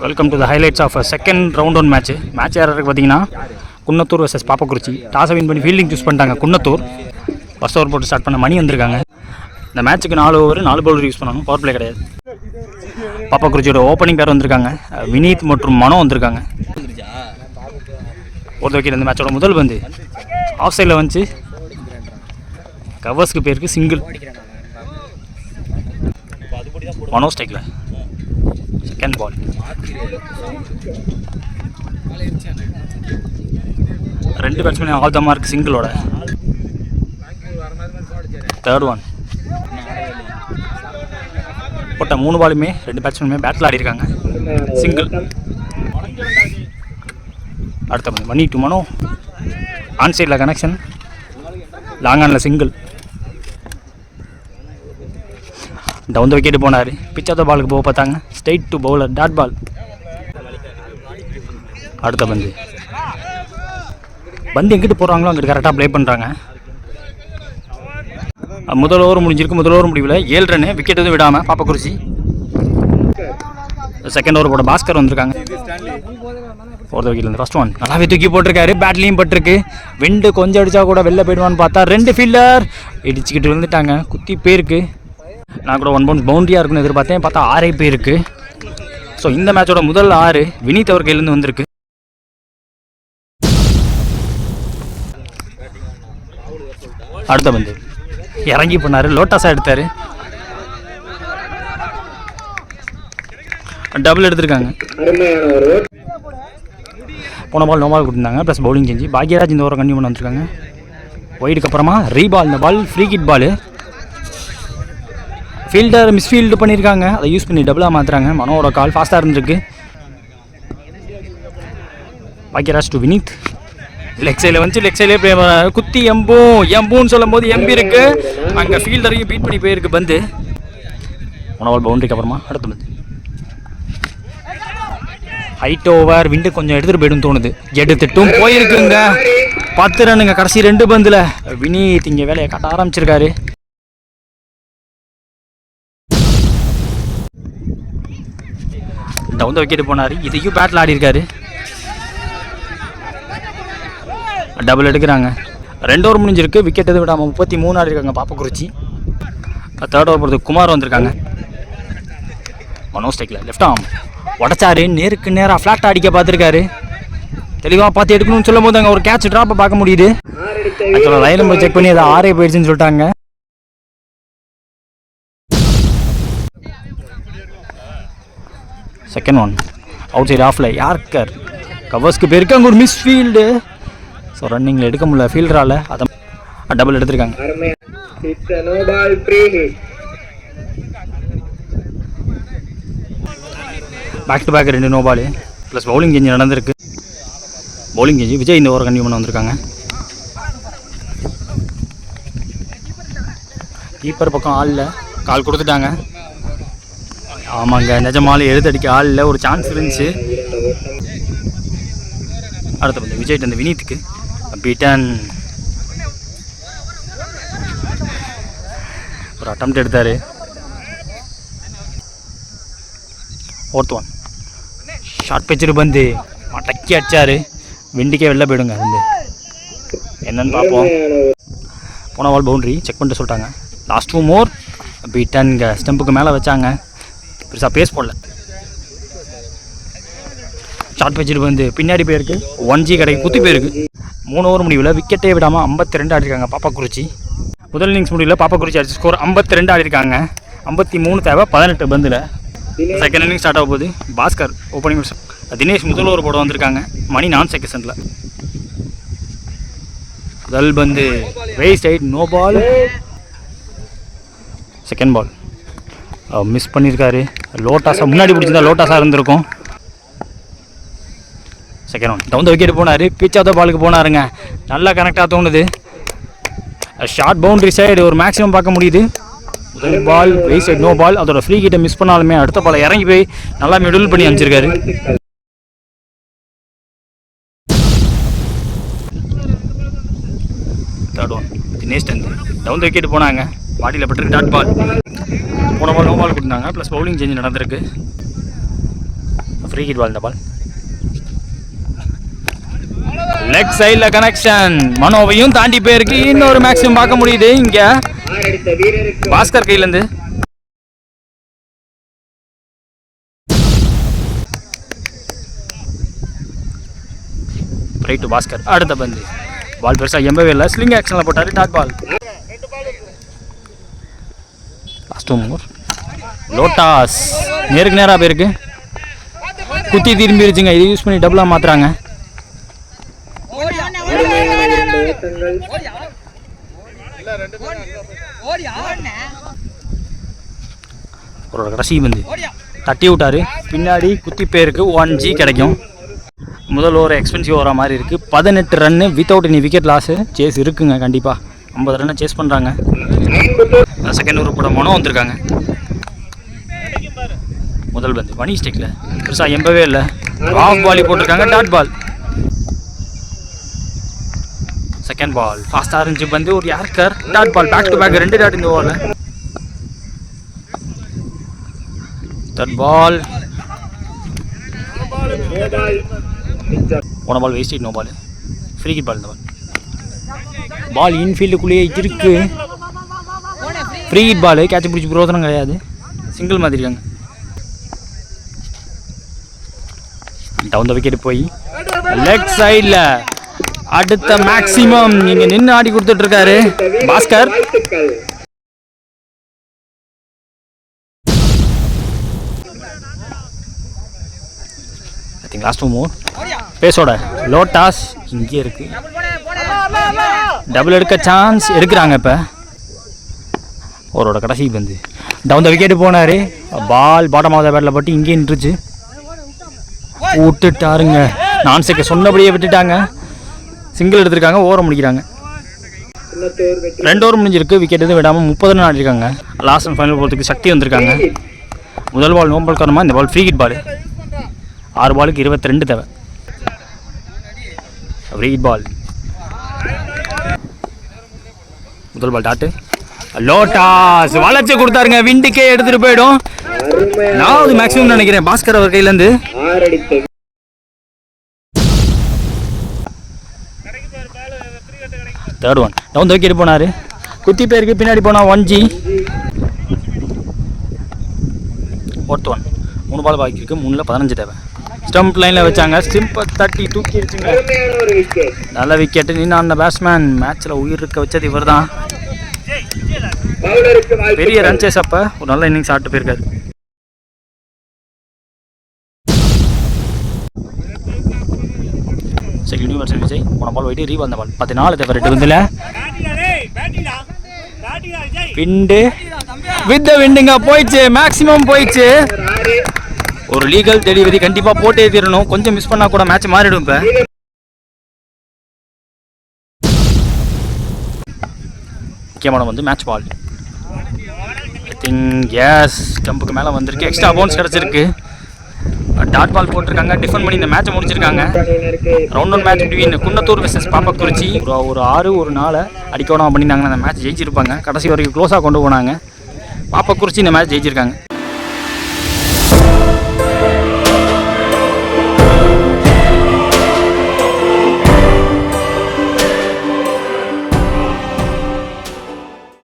Welcome to the highlights of second round one match யாருக்கு பார்த்தீங்கன்னா Kunnathur versus Pappakurichi. டாஸை win பண்ணி ஃபீல்டிங் சூஸ் பண்ணிட்டாங்க குன்னத்தூர். ஃபர்ஸ்ட் ஓவர் போட்டு ஸ்டார்ட் பண்ண மணி வந்திருக்காங்க. இந்த மேட்ச்சுக்கு 4 ஓவர் 4 பவுலர் யூஸ் பண்ணணும், பவர் பிளே கிடையாது. பாப்பக்குறிச்சியோட ஓப்பனிங் பேர் வந்திருக்காங்க, வினீத் மற்றும் மனோ வந்திருக்காங்க. ஒரு வைக்கிற இந்த மேட்சோட முதல் பந்து ஆஃப் சைடில் வந்துச்சு, கவர்ஸ்க்கு பேருக்கு சிங்கிள். மனோ ஸ்ட்ரைக்கில். செகண்ட் பால் ரெண்டு பேட்ஸ்மேன் ஆல் த மார்க் சிங்கிளோட. தேர்ட் ஒன் போட்ட 3 பாலுமே 2 பேட்ஸ்மேனுமே பேட்டில் ஆடி இருக்காங்க, சிங்கிள். அடுத்த பந்து மணி டு மனோ, ஆன் சைடில் கனெக்ஷன், லாங் ஆனில் சிங்கிள். டவுன் த விக்கெட்டு போனார். பிச் ஆஃப் த பாலுக்கு போக பார்த்தாங்க, straight to bowler, dot ball. அடுத்த பந்து எங்கிட்டு போகிறாங்களோ அங்கிட்டு கரெக்டாக ப்ளே பண்ணுறாங்க. முதல் ஓவர் முடிஞ்சிருக்கு, முதல் ஓவர் முடிவில் 7 ரன்னு, விக்கெட் எதுவும் விடாமல் பாப்பக்குறிச்சி. செகண்ட் ஓவர் போட பாஸ்கர் வந்திருக்காங்க. ஃபோர்த் விக்கெட்லேருந்து ஃபர்ஸ்ட் ஒன் நல்லாவே தூக்கி போட்டிருக்காரு, பேட்லேயும் பட்டிருக்கு. விண்டு கொஞ்சம் அடித்தா கூட வெளில போயிடுவான்னு பார்த்தா 2 ஃபீல்டர் இடிச்சுக்கிட்டு விழுந்துட்டாங்க, குத்தி பேருக்கு. நான் கூட 1 பவுன்ஸ் பவுண்டரியாக இருக்குன்னு எதிர்பார்த்தேன், பார்த்தா 6 பேருக்கு. ஸோ இந்த மேட்சோட முதல் 6 வினீத் அவர் கையிலேருந்து வந்திருக்கு. அடுத்த பந்து இறங்கி பண்ணார், லோட்டாஸாக எடுத்தார், டபுள் எடுத்திருக்காங்க. போன பால் நோ பால் கொடுத்துருந்தாங்க, ப்ளஸ் பவுலிங் செஞ்சு பாக்யராஜ் இந்த ஓவரை கண்டினியூ பண்ண வந்திருக்காங்க. ஒயிடுக்கு அப்புறமா ரீபால், இந்த ball free hit ball, fielder misfield பண்ணியிருக்காங்க, அதை யூஸ் பண்ணி டபுளாக மாற்றுறாங்க. மனோவோட கால் ஃபாஸ்ட்டாக இருந்திருக்கு. பாக்யராஜ் டு வினீத், லெக் சைடில் வந்து லெக் சைட்லேயே குத்தி எம்பூன்னு சொல்லும் போது எம்பி இருக்கு, அங்கே ஃபீல்டரையும் பீட் பண்ணி போயிருக்கு பந்து. மனோவால் பவுண்டரிக்கு அப்புறமா அடுத்த பந்து ஹைட் ஓவர், விண்டு கொஞ்சம் எடுத்துகிட்டு போய்டும் தோணுது, எடுத்துட்டும் போயிருக்குங்க. 10 ரன்னுங்க கடைசி 2 பந்தில். வினீத் இங்கே வேலையை கட்ட ஆரம்பிச்சிருக்காரு. டவுன் த விக்கெட்டு போனார், இதையும் பேட்டில் ஆடி இருக்காரு, டபுள் எடுக்கிறாங்க. 2 ஓவர் முடிஞ்சிருக்கு, விக்கெட் எதுவும் விடாமல் 33 ஆடி இருக்காங்க பாப்பக்குறிச்சி. தேர்ட் ஓவர் போகிறது குமார் வந்திருக்காங்க. மனோ ஸ்ட்ரைக்கில் லெஃப்ட் ஆர்ம் உடச்சாரு, நேருக்கு நேராக ஃப்ளாட் அடிக்க பார்த்துருக்காரு. தெளிவாக பார்த்து எடுக்கணும்னு சொல்லும் போது அங்கே ஒரு கேட்ச் ட்ராப்பை பார்க்க முடியுது. ஆக்சுவலாக லைன் நம்பர் செக் பண்ணி அதை 6 போயிடுச்சுன்னு சொல்லிட்டாங்க. செகண்ட் ஒன் அவுட் சைடு ஆஃப்ல யார்கர், கவர்ஸ்க்கு பேருக்கு அங்கே ஒரு மிஸ் ஃபீல்டு. ஸோ ரன்னிங்கில் எடுக்க முடியல ஃபீல்டரால், அதை டபுள் எடுத்திருக்காங்க. Back to back 2 no ball, plus bowling change நடந்திருக்கு. பவுலிங் சேஞ்ச் விஜய் இந்த ஓவர் கண்டினியூ பண்ண வந்திருக்காங்க. கீப்பர் பக்கம் ஆளில் கால் கொடுத்துட்டாங்க. ஆமாங்க, நிஜமாலே எழுதடிக்க ஆளில் ஒரு சான்ஸ் இருந்துச்சு. அடுத்த பந்து விஜய் அந்த வினீத்துக்கு பீட்டன் ஒரு அட்டெம்ப்ட் எடுத்தார். ஃபோர்த் ஒன் ஷார்ட் பிச்சர் பந்து மடக்கி அடிச்சார், விண்டிக்கே வெளில போயிடுங்க. வந்து என்னன்னு பார்ப்போம். போன பால் பவுண்டரி செக் பண்ணிட்டு சொல்லிட்டாங்க. லாஸ்ட் 2 மோர் பீட்டன்ங்க ஸ்டெம்புக்கு மேலே வச்சாங்க, பெருசாக பேஸ் போடல. ஷார்ட் பிச்சர் வந்து பின்னாடி போயிருக்கு, 1G கடைக்கு குத்தி போயிருக்கு. 3 ஓவர் முடிவில் விக்கெட்டே விடாமல் 52 ஆடிருக்காங்க பாப்பக்குறிச்சி. முதல் இன்னிங்ஸ் முடிவில் பாப்பக்குறிச்சி அடிச்ச ஸ்கோர் 52 ஆடிருக்காங்க. 53 தேவை 18 பந்தில். செகண்ட் இன்னிங் ஸ்டார்ட் ஆக போகுது. பாஸ்கர் ஓப்பனிங், தினேஷ் முதல் ஓவர் போட வந்திருக்காங்க. மணி நான் செகண்டில். முதல் பந்து wide side, no ball. Second ball miss பண்ணியிருக்காரு, லோட்டாஸாக முன்னாடி பிடிச்சிருந்தா லோட்டாஸாக இருந்திருக்கும். Second one down the wicket போனார், பிச் ஆஃப் த பாலுக்கு போனாருங்க, நல்லா கனெக்டாக தோணுது. ஷார்ட் பவுண்டரி சைடு ஒரு மேக்ஸிமம் பார்க்க முடியுது. முதல் ball wide side no ball, அதோட ஃப்ரீ கிட்ட மிஸ் பண்ணாலுமே அடுத்த பாலை இறங்கி போய் நல்லா மிடில் பண்ணி அனுப்பிச்சிருக்காரு. Third one Dinesh down the wicket போனாங்க, பாடியில் பட்டிருக்கு, டாட் பால். போன பால் நோ பால் கொடுத்தாங்க, ப்ளஸ் பவுலிங் சேஞ்ச் நடந்திருக்கு. ஃப்ரீ ஹிட் பால் இந்த பால். லெக் சைடில் கனெக்ஷன். மனோவையும் தாண்டி போயிருக்கு. இன்னொரு மேக்ஸிமம் பார்க்க முடியுது இங்கே பாஸ்கர் கையிலேருந்து. Right to Bhaskar. அடுத்த பந்து பால் பெருசாக எம்பவே இல்லை. ஸ்லிங் ஆக்ஷனில் போட்டார். Dot ball. Last over. லோட்டாஸ் நேருக்கு நேராக போயிருக்கு. குத்தி திரும்பிடுச்சுங்க. இதை யூஸ் பண்ணி டபுளாக மாற்றுறாங்க. ஒரு கடைசி பந்து தட்டி விட்டாரு. பின்னாடி குத்தி போயிருக்கு. 1G கிடைக்கும். முதல் ஓவர் எக்ஸ்பென்சிவ் ஓவரா மாதிரி இருக்குது. 18 run without any wicket loss. Chase இருக்குங்க கண்டிப்பாக. 50 ரன்னை சேஸ் பண்ணுறாங்க. செகண்ட் ஓவர் கூட மனோ வந்திருக்காங்க. முதல் பந்து மணி ஸ்டிக்கில் பெருசாக எம்பவே இல்லை. ஆஃப் பாலி போட்டிருக்காங்க. Dot ball. செகண்ட் பால் ஃபாஸ்ட்டாக இருந்துச்சு பந்து. ஒரு yorker. Dot ball. Back to back 2 dot இந்த ஓவரில். Third ball. போன ball waste. No ball. Free hit ball இந்த பால். பால் இன்ஃபீல்டுக்குள்ளேயே இருக்கு. ஃப்ரீ ஹிட் பால். கேட்ச் பிடிச்சி பிரோதனம் கிடையாது. சிங்கிள் மாதிரி இருக்காங்க. டவுன் த விக்கெட் போய் லெக் சைடில் அடுத்த மேக்ஸிமம் இங்கே நின்று ஆடி கொடுத்துட்ருக்காரு பாஸ்கர். லாஸ்ட் ஓவர் பேஸோட லோட்டாஸ் இங்கே இருக்கு. டபுள் எடுக்க சான்ஸ் எடுக்கிறாங்க. இப்போ அவரோட கடைசி பந்து டவுன் த விக்கெட்டு போனார். பால் பாட்டம் ஆஃப் த பேட்டில் பட்டு இங்கே நின்றுச்சு. விட்டுட்டாருங்க. நான் செக்க சொன்னபடியே விட்டுட்டாங்க. சிங்கிள் எடுத்திருக்காங்க. ஓவரம் முடிக்கிறாங்க. 2 ஓவர் முடிஞ்சிருக்கு. விக்கெட் எதுவும் விடாமல் 30 ரன் ஆடிருக்காங்க. லாஸ்ட் அண்ட் ஃபைனல் போகிறதுக்கு சக்தி வந்திருக்காங்க. முதல் பால் நோம்பல் காரணமாக இந்த பால் ஃப்ரீ ஹிட் பால். 6 பாலுக்கு 22 தேவை. Free hit ball. முதல் பால் டாட்டு. லோட்டாஸ் வளைச்சு கொடுத்தாருங்க. விண்டுக்கே எடுத்துகிட்டு போயிடும். நான் அது மேக்ஸிமம் நினைக்கிறேன் பாஸ்கர் அவர் கையிலேருந்து. தேர்ட் ஒன் டவுன் தூக்கிட்டு போனார். குத்தி பேருக்கு பின்னாடி போனால் 1G. ஃபோர்த் ஒன் 3 பால் பாக்கி இருக்குது. 3ல் 15 தேவை. ஸ்டம்ப் லைனில் வச்சாங்க. ஸ்டிம்பை தட்டி தூக்கிடுச்சுங்க. நல்ல விக்கெட்டு. நின்று அந்த பேட்ஸ்மேன் மேட்ச்சில் உயிர் இருக்க வச்சது இவர் தான். பெரிய ரன் சேஸ். அப்போ ஒரு நல்ல இன்னிங்ஸ் ஆட்டு போயிருக்காரு. யூனிவர்சல் விஜய் போன பால் போயிட்டு ரீபால். அந்த பால் 14 தேவை. 2 பந்தில் விண்டு வித் விண்டுங்க போயிடுச்சு. மேக்ஸிமம் போயிடுச்சு. ஒரு லீகல் டெலிவரி கண்டிப்பாக போட்டே தீரணும். கொஞ்சம் மிஸ் பண்ணால் கூட மேட்ச் மாறிடும். இப்போ முக்கியமான வந்து மேட்ச் பால். ஐ திங்க் எஸ் ஸ்டம்புக்கு மேலே வந்திருக்கு. எக்ஸ்ட்ரா பவுன்ஸ் கிடச்சிருக்கு. டாட் பால் போட்டிருக்காங்க. டிஃபன் பண்ணி இந்த மேட்சை முடிச்சிருக்காங்க. Round 1 match between Kunnathur versus Pappakurichi. ஒரு 6 ஒரு 4 அடிக்கணும் பண்ணியிருந்தாங்கன்னா அந்த மேட்ச் ஜெயிச்சிருப்பாங்க. கடைசி வரைக்கும் க்ளோஸாக கொண்டு போனாங்க. பாப்பக்குறிச்சி இந்த மேட்ச் ஜெயிச்சிருக்காங்க.